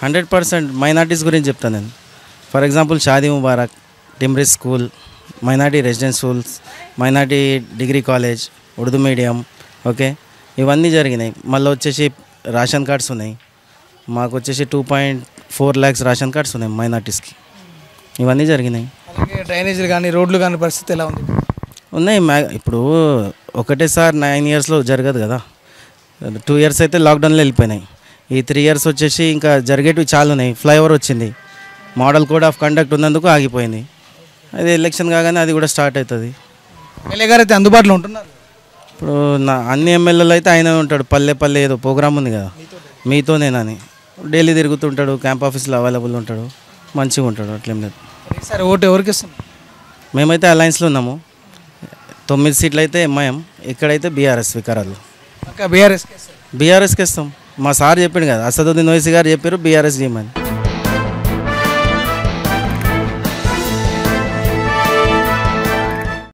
100% minorities గురించి చెప్తాను నేను. ఫర్ ఎగ్జాంపుల్ షాదీ ముబారక్, టిమ్రీ school, minority residence schools, minority degree college, Urdu medium, okay, ఇవన్నీ జరిగినాయి. మళ్ళీ వచ్చేసి రేషన్ కార్డ్స్ ఉన్నాయి. మాకు వచ్చేసి 2.4 lakhs రేషన్ కార్డ్స్ ఉన్నాయి మైనార్టీస్కి. ఇవన్నీ జరిగినాయి. అలాగే డ్రైనేజీలు కానీ రోడ్లు కానీ పరిస్థితి ఎలా ఉంది? ఉన్నాయి. ఇప్పుడు ఒకటేసారి 9 yearsలో జరగదు కదా. 2 years అయితే లాక్డౌన్లో వెళ్ళిపోయినాయి. ఈ 3 years వచ్చేసి ఇంకా జరిగేటివి చాలా ఉన్నాయి. ఫ్లైఓవర్ వచ్చింది, మోడల్ కోడ్ ఆఫ్ కండక్ట్ ఉన్నందుకు ఆగిపోయింది. అది ఎలక్షన్ కాగానే అది కూడా స్టార్ట్ అవుతుంది. ఎమ్మెల్యే గారు అయితే అందుబాటులో ఉంటున్నారు. ఇప్పుడు అన్ని ఎమ్మెల్యేలు అయితే ఆయనే ఉంటాడు. పల్లె పల్లె ఏదో ప్రోగ్రామ్ ఉంది కదా, మీతోనేనని డైలీ తిరుగుతుంటాడు. క్యాంప్ ఆఫీస్లో అవైలబుల్ ఉంటాడు, మంచిగా ఉంటాడు. అట్లేం లేదు. ఈసారి ఓటు ఎవరికి ఇస్తున్నారు? మేమైతే అలయన్స్లో ఉన్నాము. 9 seats అయితే ఎంఐఎం, ఇక్కడైతే బీఆర్ఎస్ వికారాలు. ఇంకా బీఆర్ఎస్కి బీఆర్ఎస్కి ఇస్తాం. మా సార్ చెప్పిండు కదా, అసదుద్దీన్ ఓవైసీ గారు చెప్పారు బీఆర్ఎస్ చేయమని.